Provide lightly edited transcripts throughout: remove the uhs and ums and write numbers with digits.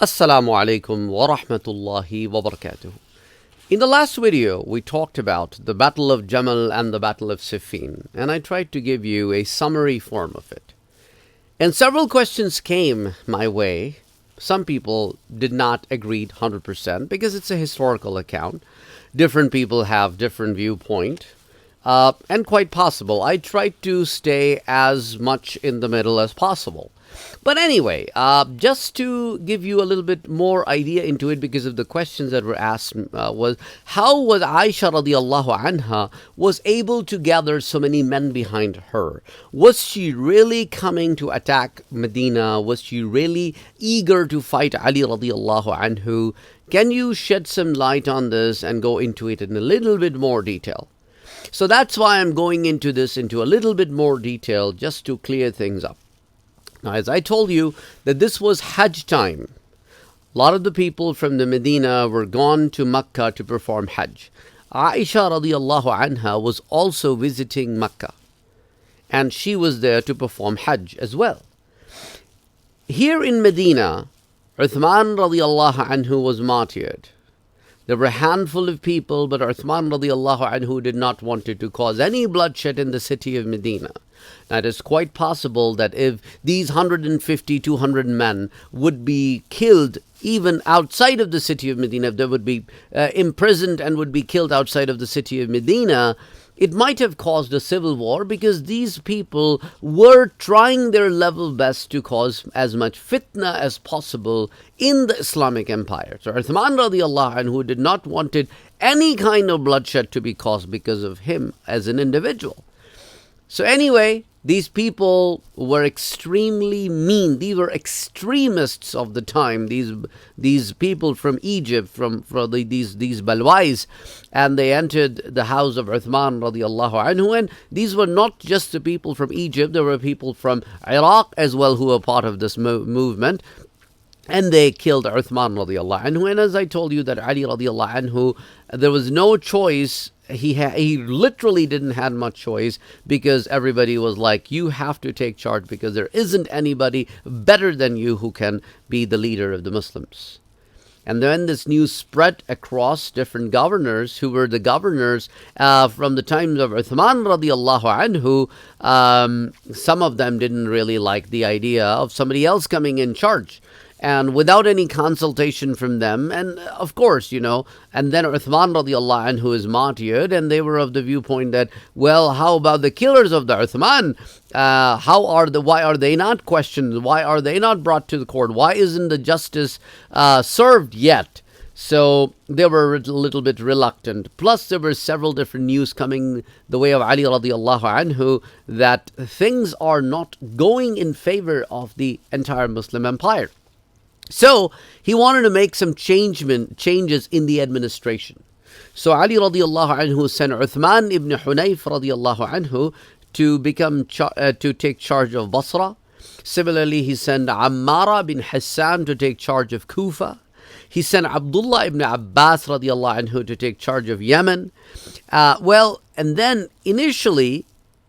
Assalamu alaikum wa rahmatullahi wa barakatuh. In the last video, we talked about the Battle of Jamal and the Battle of Siffin, and I tried to give you a summary form of it. And several questions came my way. Some people did not agree 100% because it's a historical account. Different people have different viewpoint. And quite possible, I tried to stay as much in the middle as possible. But anyway, just to give you a little bit more idea into it, because of the questions that were asked, was how was Aisha radiallahu anha was able to gather so many men behind her? Was she really coming to attack Medina? Was she really eager to fight Ali radiallahu anhu? Can you shed some light on this and go into it in a little bit more detail? So that's why I'm going into this into a little bit more detail, just to clear things up. Now, as I told you, that this was Hajj time. A lot of the people from the Medina were gone to Makkah to perform Hajj. Aisha radiallahu anha was also visiting Makkah, and she was there to perform Hajj as well. Here in Medina, Uthman radiallahu anhu was martyred. There were a handful of people, but Uthman radiallahu anhu did not want to cause any bloodshed in the city of Medina. Now, it is quite possible that if these 150, 200 men would be killed even outside of the city of Medina, if they would be imprisoned and would be killed outside of the city of Medina, it might have caused a civil war, because these people were trying their level best to cause as much fitna as possible in the Islamic empire. So Uthman radiallahu anhu did not want any kind of bloodshed to be caused because of him as an individual. So anyway, these people were extremely mean. These were extremists of the time. These people from Egypt, from these Balwais, and they entered the house of Uthman radiallahu anhu. And these were not just the people from Egypt. There were people from Iraq as well who were part of this movement. And they killed Uthman radiallahu anhu. And as I told you, that Ali radiallahu anhu, there was no choice. He literally didn't have much choice, because everybody was like, you have to take charge, because there isn't anybody better than you who can be the leader of the Muslims. And then this news spread across different governors who were the governors from the times of Uthman radiallahu anhu. Some of them didn't really like the idea of somebody else coming in charge, and without any consultation from them. And of course, and then Uthman radiallahu anhu is martyred, and they were of the viewpoint that, well, how about the killers of the Uthman? Why are they not questioned? Why are they not brought to the court? Why isn't the justice served yet? So they were a little bit reluctant. Plus, there were several different news coming the way of Ali radiallahu anhu that things are not going in favor of the entire Muslim empire. So he wanted to make some changes in the administration. So Ali radiallahu anhu sent Uthman ibn Hunayf radiallahu anhu to take charge of Basra. Similarly, he sent Ammara bin Hassan to take charge of Kufa. He sent Abdullah ibn Abbas radiallahu anhu to take charge of Yemen. And then initially,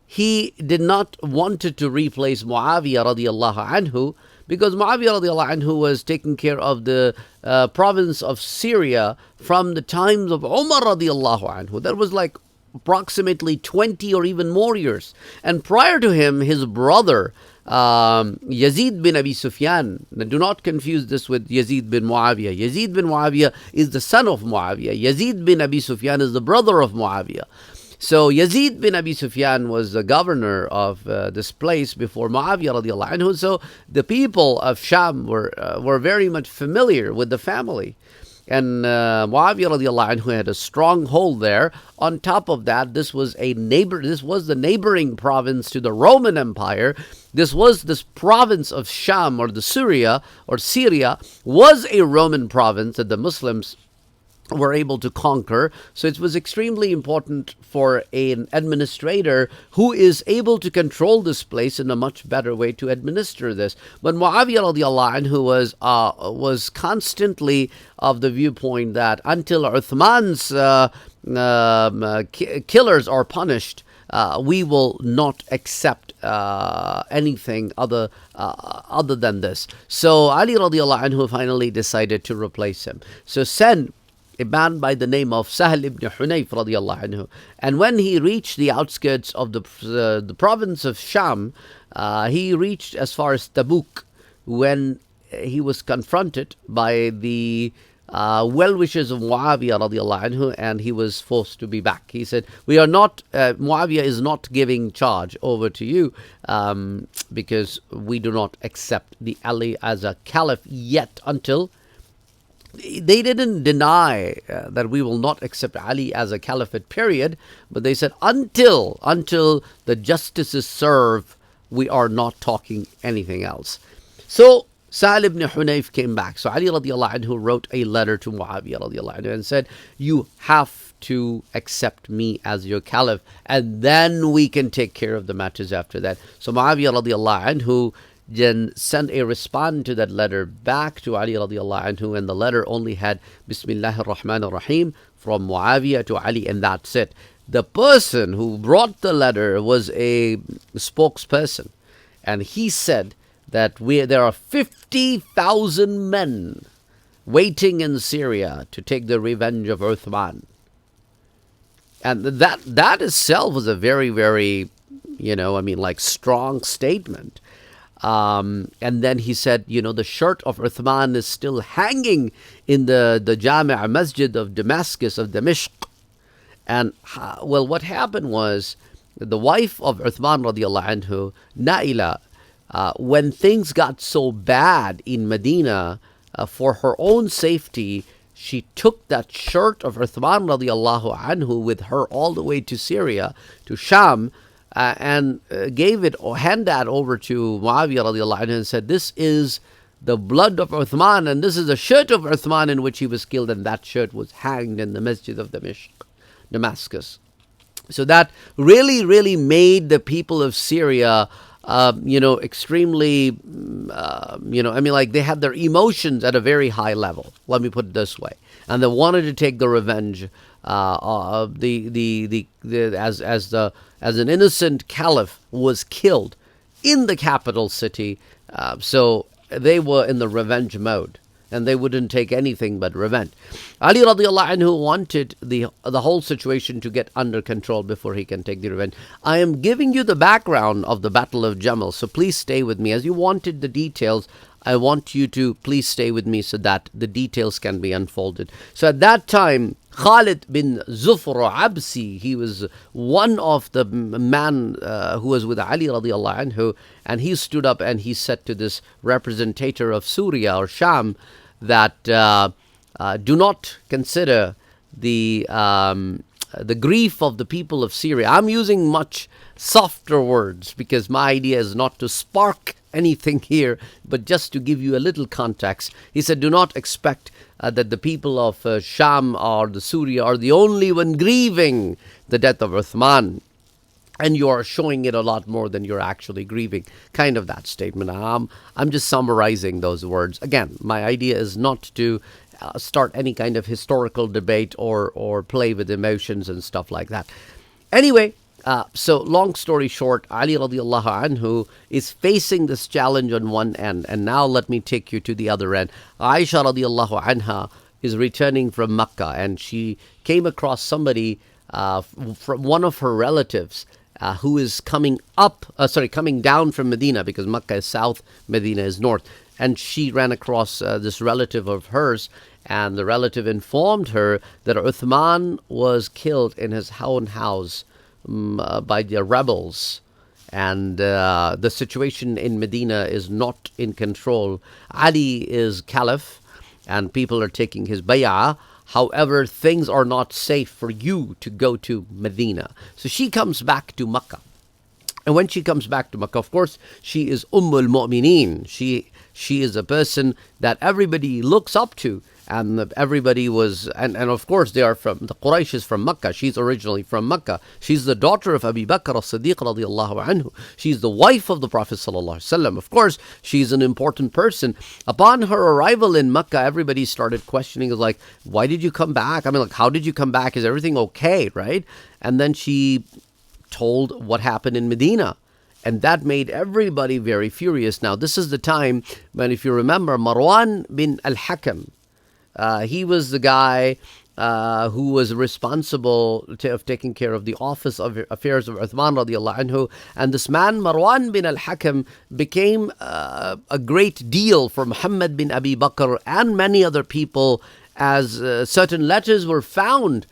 he did not wanted to replace Muawiyah radiallahu anhu, because Muawiyah radiallahu anhu was taking care of the province of Syria from the times of Umar radiallahu anhu. That was like approximately 20 or even more years. And prior to him, his brother, Yazid bin Abi Sufyan. Now, do not confuse this with Yazid bin Muawiyah. Yazid bin Muawiyah is the son of Muawiyah. Yazid bin Abi Sufyan is the brother of Muawiyah. So Yazid bin Abi Sufyan was the governor of this place before Muawiyah radiallahu anhu. So the people of Sham were very much familiar with the family. And Muawiyah radiallahu anhu had a stronghold there. On top of that, this was the neighboring province to the Roman Empire. This province of Sham, or Syria was a Roman province that the Muslims were able to conquer. So it was extremely important for an administrator who is able to control this place in a much better way to administer this. But Muawiyah radiallahu anhu was constantly of the viewpoint that until Uthman's killers are punished, we will not accept anything other than this. So Ali radiallahu anhu finally decided to replace him. So send a man by the name of Sahl ibn Hunayf radiallahu anhu. And when he reached the outskirts of the province of Sham, he reached as far as Tabuk, when he was confronted by the well-wishers of Muawiyah radiallahu anhu, and he was forced to be back. He said, "We are not, Muawiyah is not giving charge over to you because we do not accept the Ali as a caliph yet." Until they didn't deny that we will not accept Ali as a caliphate, period, but they said until the justices serve, we are not talking anything else. So Sahl ibn Hunayf came back. So Ali radiallahu anhu wrote a letter to Muawiyah radiallahu anhu and said, "You have to accept me as your caliph, and then we can take care of the matters after that." So Muawiyah radiallahu anhu then sent a response to that letter back to Ali radiallahu anhu, and the letter only had Bismillahir Rahmanir Rahim from Muawiyah to Ali, and that's it. The person who brought the letter was a spokesperson, and he said that there are 50,000 men waiting in Syria to take the revenge of Uthman. And that itself was a very, very, strong statement. And then he said, the shirt of Uthman is still hanging in the Jami' Masjid of Damascus, of Dimashq. And, what happened was, the wife of Uthman radiallahu anhu, Naila, when things got so bad in Medina, for her own safety, she took that shirt of Uthman radiallahu anhu with her all the way to Syria, to Sham, and hand that over to Muawiyah radiallahu anhu and said, "This is the blood of Uthman, and this is the shirt of Uthman in which he was killed," and that shirt was hanged in the Masjid of Damascus. So that really, really made the people of Syria extremely, they had their emotions at a very high level. Let me put it this way. And they wanted to take the revenge of as an innocent caliph was killed in the capital city. So they were in the revenge mode, and they wouldn't take anything but revenge. Ali radiallahu anhu wanted the whole situation to get under control before he can take the revenge. I am giving you the background of the Battle of Jamal, so please stay with me. As you wanted the details, I want you to please stay with me so that the details can be unfolded. So at that time, Khalid bin Zufr Absi, he was one of the man who was with Ali radiallahu anhu, and he stood up and he said to this representative of Syria or Sham that do not consider the grief of the people of Syria. I'm using much softer words because my idea is not to spark anything here, but just to give you a little context. He said, do not expect that the people of Sham or the Syria are the only one grieving the death of Uthman, and you are showing it a lot more than you're actually grieving. Kind of that statement. I'm just summarizing those words. Again, my idea is not to start any kind of historical debate or play with emotions and stuff like that. Anyway, so long story short, Ali radiallahu anhu is facing this challenge on one end, and now let me take you to the other end. Aisha radiallahu anha is returning from Makkah, and she came across somebody from one of her relatives who is coming down from Medina, because Makkah is south, Medina is north. And she ran across this relative of hers, and the relative informed her that Uthman was killed in his own house by the rebels, and the situation in Medina is not in control. Ali is caliph, and people are taking his bay'ah. However, things are not safe for you to go to Medina. So she comes back to Makkah. And when she comes back to Makkah, of course, she is Ummul Mu'mineen. She is a person that everybody looks up to. And everybody was, and of course they are from, the Quraysh is from Makkah. She's originally from Makkah. She's the daughter of Abu Bakr as-Siddiq radiallahu anhu. She's the wife of the Prophet sallallahu alaihi wasallam. Of course, she's an important person. Upon her arrival in Makkah, everybody started questioning, like, why did you come back? I mean, like, how did you come back? Is everything okay, right? And then she told what happened in Medina. And that made everybody very furious. Now, this is the time when, if you remember, Marwan bin al-Hakam, he was the guy who was responsible of taking care of the office of affairs of Uthman radiallahu anhu. And this man, Marwan bin al-Hakam, became a great deal for Muhammad bin Abi Bakr and many other people, as certain letters were found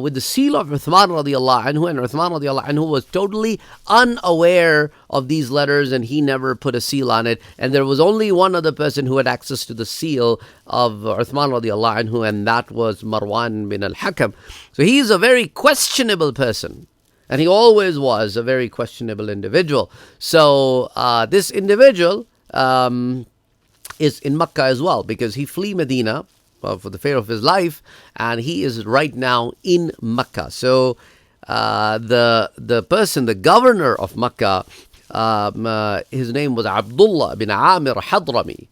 with the seal of Uthman radiallahu anhu, and Uthman radiallahu anhu was totally unaware of these letters, and he never put a seal on it. And there was only one other person who had access to the seal of Uthman radiallahu anhu, and that was Marwan bin al-Hakam. So he is a very questionable person, and he always was a very questionable individual. So this individual is in Makkah as well, because he flee Medina for the fear of his life, and he is right now in Makkah. So the person, the governor of Makkah, his name was Abdullah bin Amir Hadrami.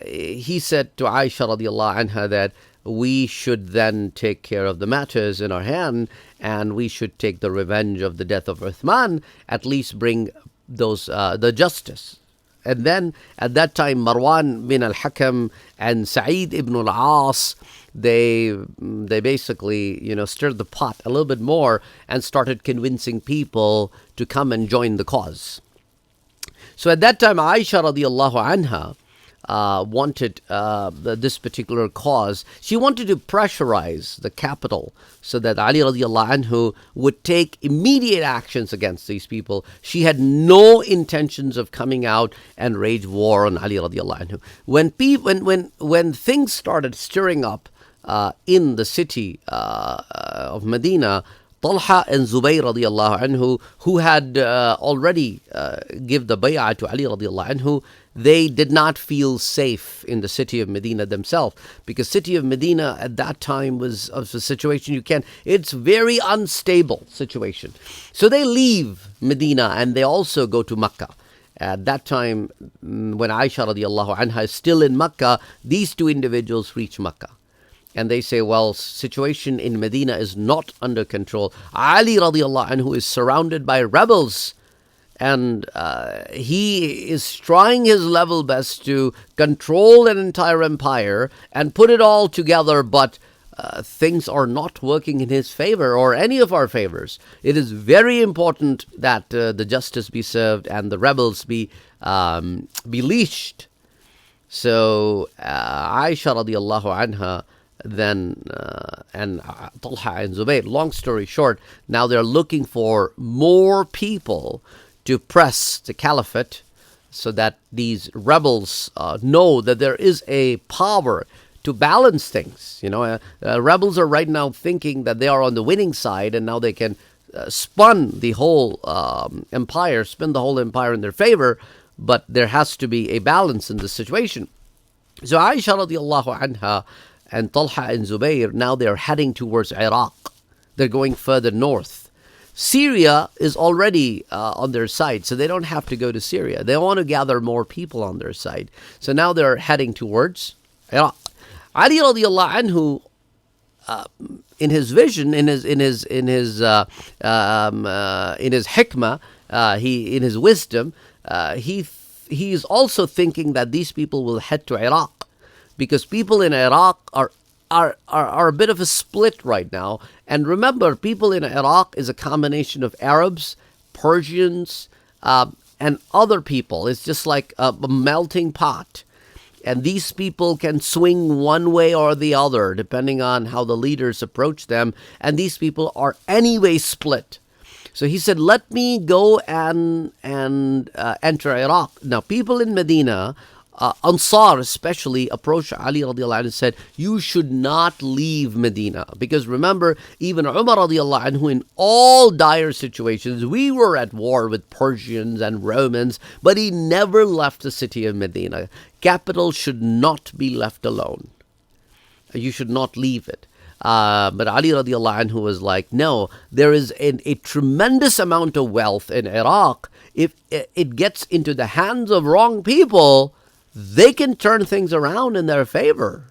He said to Aisha radiallahu anha that we should then take care of the matters in our hand, and we should take the revenge of the death of Uthman, at least bring those the justice. And then at that time, Marwan bin al-Hakam and Sa'id ibn al-As, they basically, stirred the pot a little bit more and started convincing people to come and join the cause. So at that time, Aisha radiallahu anha wanted this particular cause. She wanted to pressurize the capital so that Ali radiallahu anhu would take immediate actions against these people. She had no intentions of coming out and wage war on Ali radiallahu anhu. When things started stirring up in the city of Medina, Talha and Zubayr radiallahu anhu, who had already give the bay'ah to Ali radiallahu anhu, they did not feel safe in the city of Medina themselves, because city of Medina at that time was of a situation it's very unstable situation. So they leave Medina and they also go to Makkah. At that time, when Aisha radiallahu anha is still in Makkah, these two individuals reach Makkah. And they say, well, situation in Medina is not under control. Ali radiallahu anhu is surrounded by rebels, and he is trying his level best to control an entire empire and put it all together, but things are not working in his favor or any of our favors. It is very important that the justice be served and the rebels be leashed. So Aisha radiallahu anha then and Talha and Zubayr, long story short, now they're looking for more people to press the caliphate so that these rebels know that there is a power to balance things. Rebels are right now thinking that they are on the winning side, and now they can spin the whole empire in their favor, but there has to be a balance in the situation. So Aisha radiallahu anha and Talha and Zubayr, now they're heading towards Iraq. They're going further north. Syria is already on their side, so they don't have to go to Syria. They want to gather more people on their side. So now they're heading towards Iraq. Ali radiallahu anhu, in his vision, in his hikmah, in his wisdom, he is also thinking that these people will head to Iraq, because people in Iraq are a bit of a split right now. And remember, people in Iraq is a combination of Arabs, Persians, and other people. It's just like a melting pot. And these people can swing one way or the other, depending on how the leaders approach them. And these people are anyway split. So he said, let me go and enter Iraq. Now, people in Medina, Ansar especially, approached Ali radiallahu anhu and said, you should not leave Medina. Because remember, even Umar radiallahu anhu, in all dire situations, we were at war with Persians and Romans, but he never left the city of Medina. Capital should not be left alone. You should not leave it. But Ali radiallahu anhu was like, no, there is a tremendous amount of wealth in Iraq. If it gets into the hands of wrong people, they can turn things around in their favor.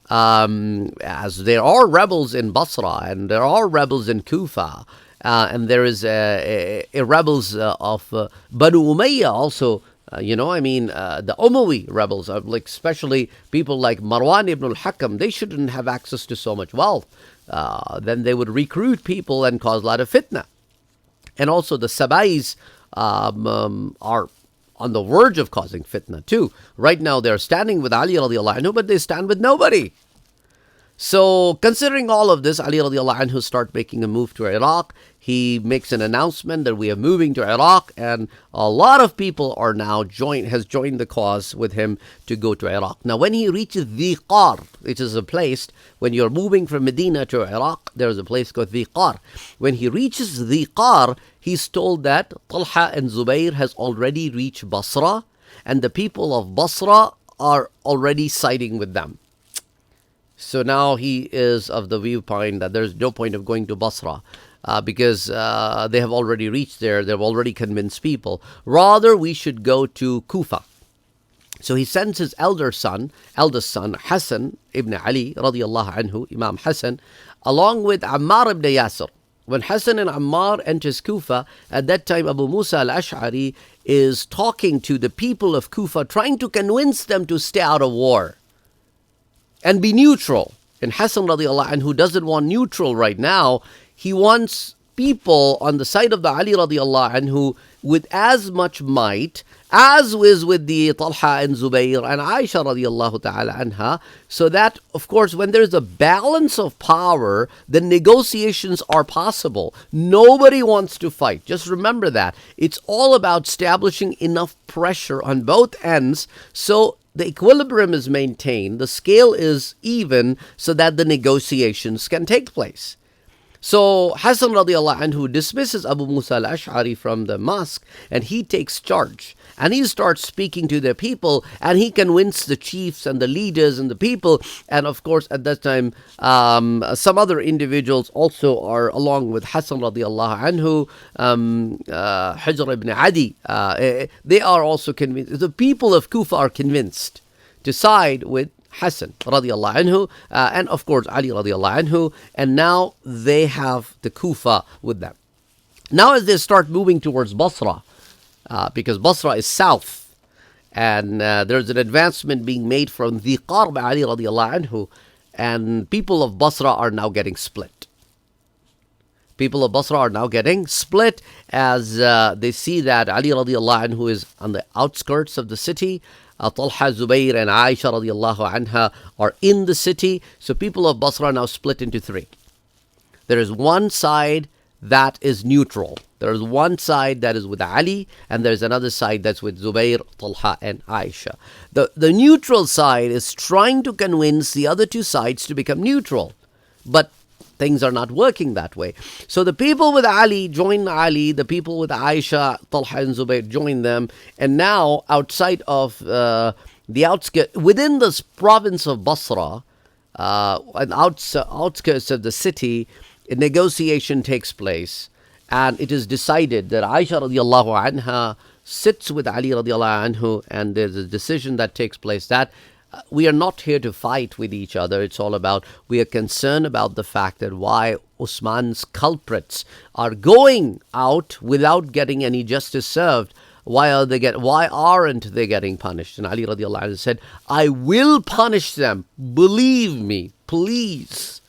As there are rebels in Basra, and there are rebels in Kufa, and there is a rebels of Banu Umayyah also. The Umayyad rebels, like especially people like Marwan ibn al-Hakam, they shouldn't have access to so much wealth. Then they would recruit people and cause a lot of fitna. And also the Sabais are on the verge of causing fitna too. Right now they're standing with Ali radiallahu anhu, but they stand with nobody. So considering all of this, Ali radiallahu anhu start making a move to Iraq. He makes an announcement that we are moving to Iraq, and a lot of people are now has joined the cause with him to go to Iraq. Now, when he reaches Dhiqar, which is a place, when you're moving from Medina to Iraq, there's a place called Dhiqar. When he reaches Dhiqar, he's told that Talha and Zubair has already reached Basra, and the people of Basra are already siding with them. So now he is of the viewpoint that there's no point of going to Basra because they have already reached there. They've already convinced people. Rather, we should go to Kufa. So he sends his eldest son, Hassan ibn Ali, radiallahu anhu, Imam Hassan, along with Ammar ibn Yasir. When Hassan and Ammar enters Kufa, at that time Abu Musa al-Ash'ari is talking to the people of Kufa, trying to convince them to stay out of war and be neutral. And Hassan radiallahu anhu doesn't want neutral right now. He wants people on the side of the Ali radiallahu anhu with as much might as is with the Talha and Zubair and Aisha radiallahu ta'ala anha, so that, of course, when there's a balance of power, the negotiations are possible. Nobody wants to fight. Just remember that. It's all about establishing enough pressure on both ends so the equilibrium is maintained, the scale is even, so that the negotiations can take place. So Hassan radiallahu anhu dismisses Abu Musa al-Ash'ari from the mosque, and he takes charge. And he starts speaking to the people, and he convinced the chiefs and the leaders and the people. And of course, at that time, some other individuals also are along with Hassan radiallahu anhu, Hujr ibn Adi. They are also convinced. The people of Kufa are convinced to side with Hassan radiallahu anhu, and of course Ali radiallahu anhu, and now they have the Kufa with them. Now as they start moving towards Basra, because Basra is south, and there's an advancement being made from Dhiqar by Ali radiallahu anhu, and people of Basra are now getting split. People of Basra are now getting split as they see that Ali radiallahu anhu is on the outskirts of the city. Talha, Zubair, and Aisha radiallahu anha are in the city. So people of Basra are now split into three. There is one side that is neutral. There is one side that is with Ali, and there's another side that's with Zubair, Talha, and Aisha. The neutral side is trying to convince the other two sides to become neutral. But things are not working that way. So the people with Ali join Ali, the people with Aisha, Talha and Zubayr join them, and now outside of the outskirts, within this province of Basra, and outskirts of the city, a negotiation takes place, and it is decided that Aisha radiallahu anha sits with Ali radiallahu anhu, and there's a decision that takes place that we are not here to fight with each other. It's all about, we are concerned about the fact that why Usman's culprits are going out without getting any justice served. Why aren't they getting punished? And Ali radiallahu anhu said, I will punish them. Believe me, please.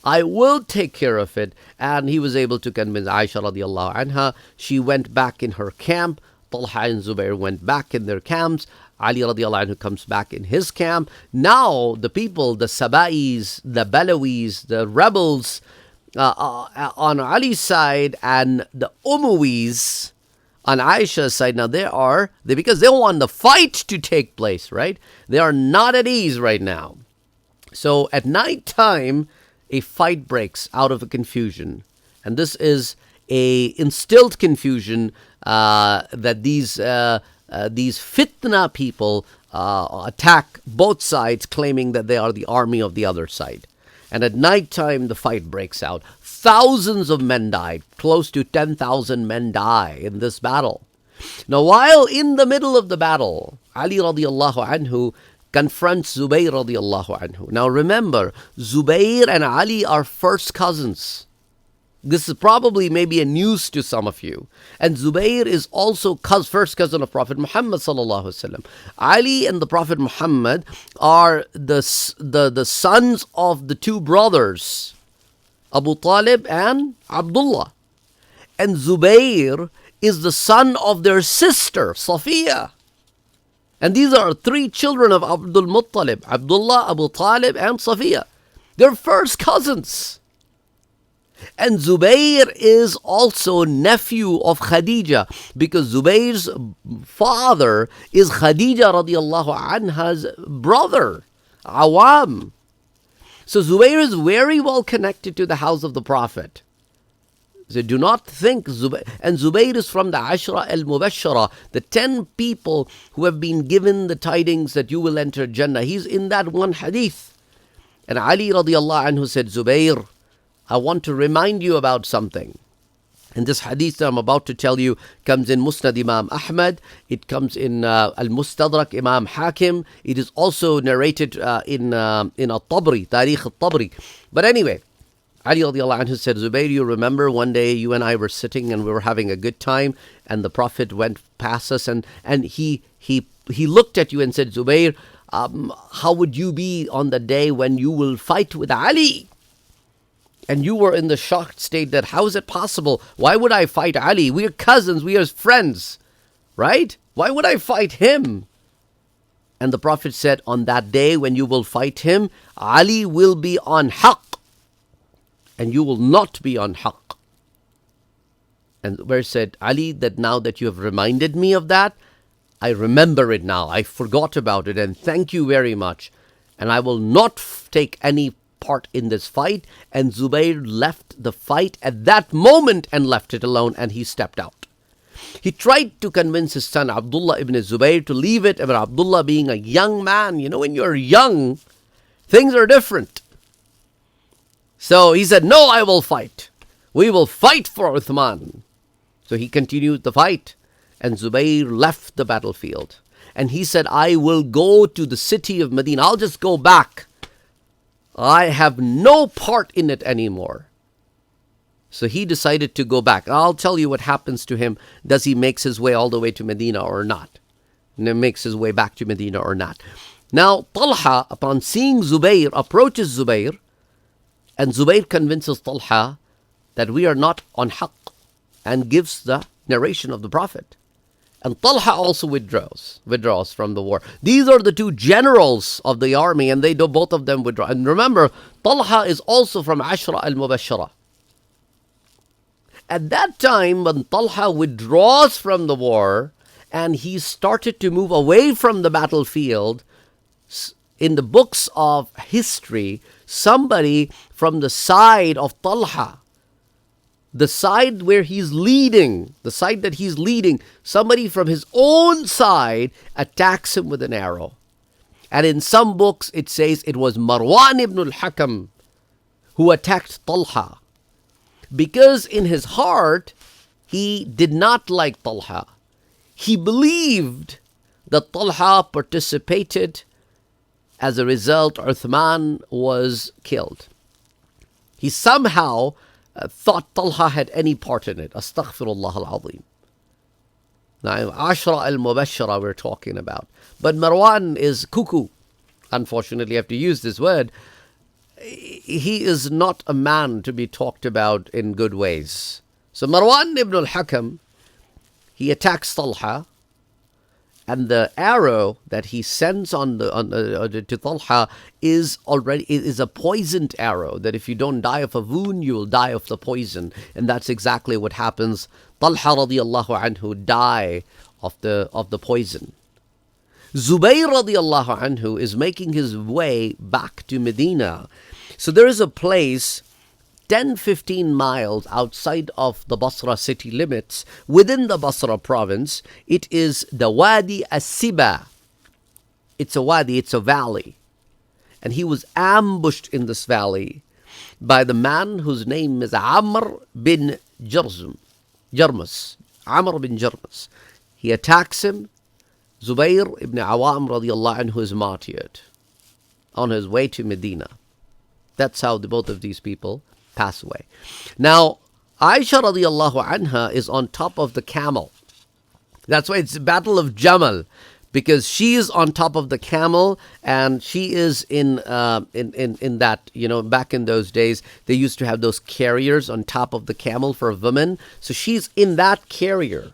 I will take care of it. And he was able to convince Aisha radiallahu anha. She went back in her camp. Talha and Zubair went back in their camps. Ali radiallahu anhu comes back in his camp. Now the people, the Sabais, the Balawis, the rebels on Ali's side, and the Umayyis on Aisha's side, now because they want the fight to take place, right? They are not at ease right now. So at night time, a fight breaks out of a confusion. And this is a instilled confusion that these Fitna people attack both sides, claiming that they are the army of the other side. And at night time, the fight breaks out. Thousands of men died. Close to 10,000 men die in this battle. Now, while in the middle of the battle, Ali radiallahu anhu confronts Zubayr radiallahu anhu. Now remember, Zubayr and Ali are first cousins. This is probably maybe a news to some of you. And Zubayr is also first cousin of Prophet Muhammad sallallahu alaihi wasallam. Ali and the Prophet Muhammad are the sons of the two brothers, Abu Talib and Abdullah. And Zubayr is the son of their sister, Safiya. And these are three children of Abdul Muttalib, Abdullah, Abu Talib, and Safiya. They're first cousins. And Zubayr is also nephew of Khadija, because Zubayr's father is Khadija radiallahu anha's brother, Awam. So Zubayr is very well connected to the house of the Prophet. So do not think Zubayr. And Zubayr is from the Ashra al-Mubashara, the 10 people who have been given the tidings that you will enter Jannah. He's in that one hadith. And Ali radiallahu anhu said, Zubayr, I want to remind you about something. And this hadith that I'm about to tell you comes in Musnad Imam Ahmad. It comes in Al-Mustadrak Imam Hakim. It is also narrated in Al-Tabri, Tariq Al-Tabri. But anyway, Ali radiallahu anhu said, Zubayr, you remember one day you and I were sitting and we were having a good time, and the Prophet went past us and he looked at you and said, Zubayr, how would you be on the day when you will fight with Ali? And you were in the shocked state that, how is it possible? Why would I fight Ali? We are cousins, we are friends, right? Why would I fight him? And the Prophet said, on that day when you will fight him, Ali will be on haqq, and you will not be on haqq. And Zubayr said, Ali, that now that you have reminded me of that, I remember it now. I forgot about it, and thank you very much. And I will not take any part in this fight. And Zubayr left the fight at that moment and left it alone, and he stepped out. He tried to convince his son Abdullah ibn Zubayr to leave it, but Abdullah, being a young man, when you're young, things are different. So he said, no, I will fight. We will fight for Uthman. So he continued the fight, and Zubayr left the battlefield. And he said, I will go to the city of Medina. I'll just go back. I have no part in it anymore. So he decided to go back. I'll tell you what happens to him. Does he make his way all the way to Medina or not? And he makes his way back to Medina or not? Now, Talha, upon seeing Zubayr, approaches Zubayr, and Zubayr convinces Talha that we are not on haqq, and gives the narration of the Prophet. And Talha also withdraws from the war. These are the two generals of the army, and both of them withdraw. And remember, Talha is also from Ashra al-Mubashara. At that time, when Talha withdraws from the war, and he started to move away from the battlefield, in the books of history, somebody from the side of Talha, the side where he's leading, somebody from his own side attacks him with an arrow. And in some books it says it was Marwan ibn al-Hakam who attacked Talha, because in his heart he did not like Talha. He believed that Talha participated. As a result, Uthman was killed. He somehow thought Talha had any part in it. Astaghfirullah al-Azim. Now, Ashra al-Mubashara we're talking about. But Marwan is cuckoo. Unfortunately, I have to use this word. He is not a man to be talked about in good ways. So Marwan ibn al-Hakam, he attacks Talha, and the arrow that he sends to Talha is a poisoned arrow, that if you don't die of a wound, you will die of the poison. And that's exactly what happens. Talha radiallahu anhu die of the poison. Zubayr radiallahu anhu is making his way back to Medina. So there is a place 10-15 miles outside of the Basra city limits, within the Basra province. It is the Wadi As-Siba. It's a wadi, it's a valley. And he was ambushed in this valley by the man whose name is Amr bin Jarmus. Amr bin Jarmus. He attacks him. Zubayr ibn Awam radiallahu anhu is martyred on his way to Medina. That's how both of these people pass away. Now, Aisha radiallahu anha is on top of the camel. That's why it's the Battle of Jamal, because she is on top of the camel, and she is in that, back in those days, they used to have those carriers on top of the camel for women. So she's in that carrier.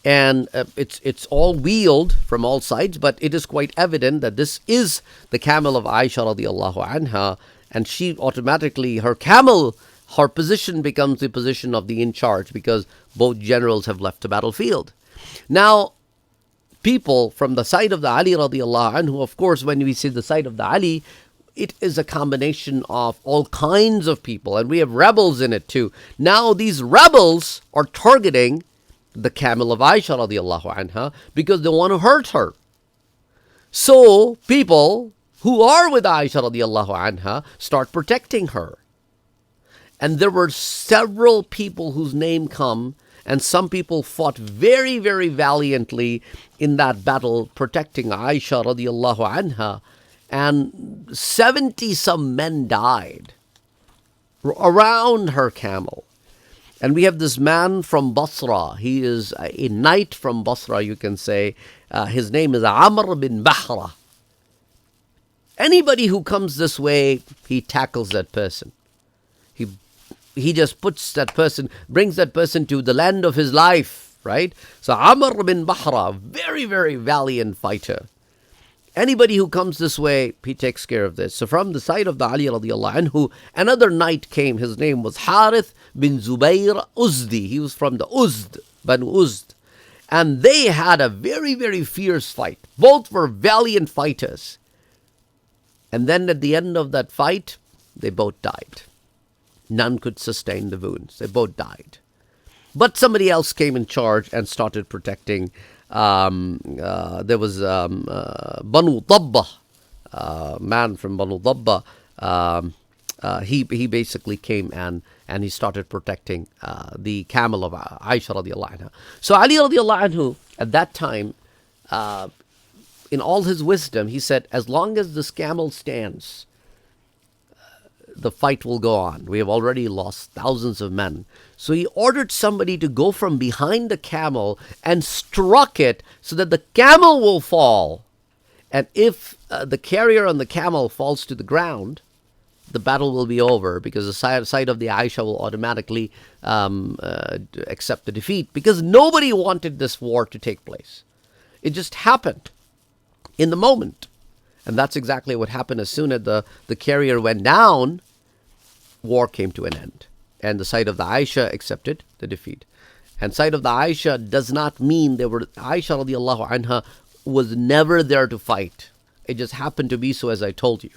And it's all wheeled from all sides, but it is quite evident that this is the camel of Aisha radiallahu anha, and she automatically, her position becomes the position of the in charge, because both generals have left the battlefield. Now, people from the side of the Ali radiallahu anhu, of course, when we see the side of the Ali, it is a combination of all kinds of people, and we have rebels in it too. Now, these rebels are targeting the camel of Aisha radiallahu anha because they want to hurt her. So people who are with Aisha radiallahu anha start protecting her. And there were several people whose name come, and some people fought very, very valiantly in that battle protecting Aisha radiallahu anha, and 70 some men died around her camel. And we have this man from Basra. He is a knight from Basra, you can say. His name is Amr bin Bahra. Anybody who comes this way, he tackles that person. He just puts that person, brings that person to the land of his life, right? So Amr bin Bahra, very, very valiant fighter. Anybody who comes this way, he takes care of this. So from the side of the Ali radiallahu anhu, another knight came. His name was Harith bin Zubayr Uzdi. He was from the Uzd, Banu Uzd. And they had a very, very fierce fight. Both were valiant fighters. And then at the end of that fight, they both died. None could sustain the wounds. They both died. But somebody else came in charge and started protecting. There was Banu Dabba, man from Banu Dabba. He basically came and he started protecting the camel of Aisha radiallahu anha. So Ali radiallahu anhu, at that time, in all his wisdom, he said, as long as this camel stands, the fight will go on. We have already lost thousands of men. So he ordered somebody to go from behind the camel and struck it so that the camel will fall. And if the carrier on the camel falls to the ground, the battle will be over, because the side of the Aisha will automatically accept the defeat, because nobody wanted this war to take place. It just happened in the moment. And that's exactly what happened. As soon as the carrier went down, war came to an end. And the side of the Aisha accepted the defeat. And side of the Aisha does not mean Aisha radiallahu anha was never there to fight. It just happened to be so, as I told you.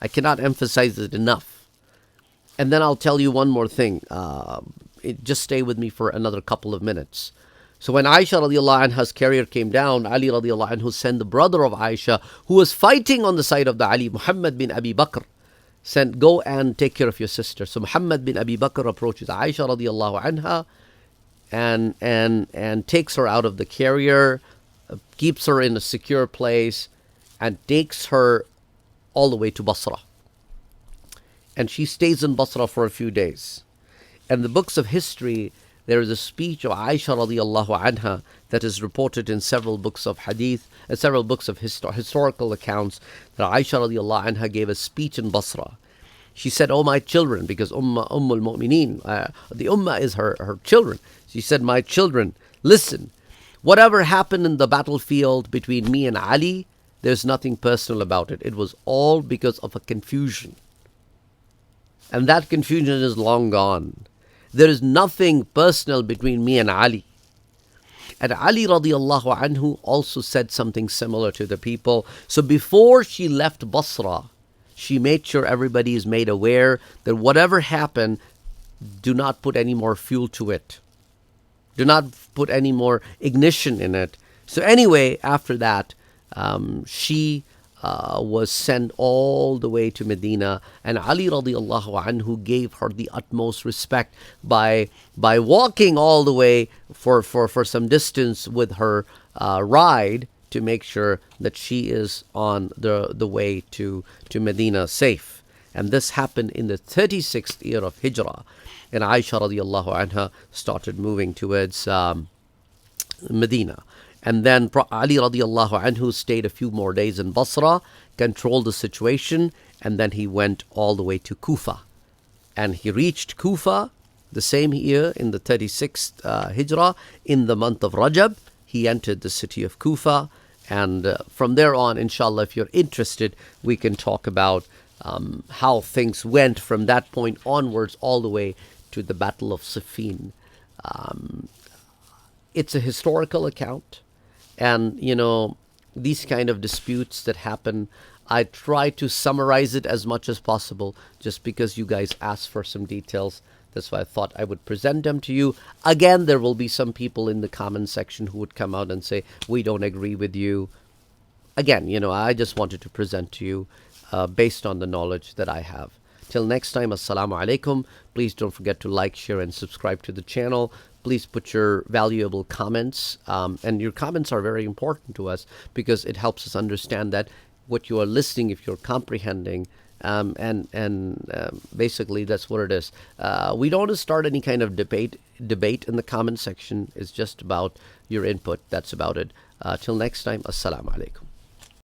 I cannot emphasize it enough. And then I'll tell you one more thing. Just stay with me for another couple of minutes. So when Aisha radiallahu anha's carrier came down, Ali radiallahu anhu sent the brother of Aisha, who was fighting on the side of the Ali, Muhammad bin Abi Bakr, sent, go and take care of your sister. So Muhammad bin Abi Bakr approaches Aisha radiallahu anha and takes her out of the carrier, keeps her in a secure place, and takes her all the way to Basra. And she stays in Basra for a few days. And the books of history, there is a speech of Aisha radiallahu anha that is reported in several books of hadith and several books of historical accounts, that Aisha radiallahu anha gave a speech in Basra. She said, "Oh, my children," because Ummul Mu'mineen, the Ummah is her children. She said, "My children, listen, whatever happened in the battlefield between me and Ali, there's nothing personal about it. It was all because of a confusion. And that confusion is long gone. There is nothing personal between me and Ali." And Ali radiallahu anhu also said something similar to the people. So before she left Basra, she made sure everybody is made aware that whatever happened, do not put any more fuel to it. Do not put any more ignition in it. So anyway, after that, she was sent all the way to Medina, and Ali radiallahu anhu gave her the utmost respect by walking all the way for some distance with her ride, to make sure that she is on the way to Medina safe. And this happened in the 36th year of Hijrah. And Aisha radiallahu anha started moving towards Medina. And then Ali radiallahu anhu stayed a few more days in Basra, controlled the situation, and then he went all the way to Kufa. And he reached Kufa the same year in the 36th Hijrah, in the month of Rajab. He entered the city of Kufa. And from there on, inshallah, if you're interested, we can talk about how things went from that point onwards all the way to the Battle of Siffin. It's a historical account. And, these kind of disputes that happen, I try to summarize it as much as possible just because you guys asked for some details. That's why I thought I would present them to you. Again, there will be some people in the comment section who would come out and say, we don't agree with you. Again, I just wanted to present to you based on the knowledge that I have. Till next time, assalamu alaikum. Please don't forget to like, share, and subscribe to the channel. Please put your valuable comments. And your comments are very important to us because it helps us understand that what you are listening, if you're comprehending, basically that's what it is. We don't want to start any kind of debate in the comment section. It's just about your input. That's about it. Till next time, assalamu alaikum.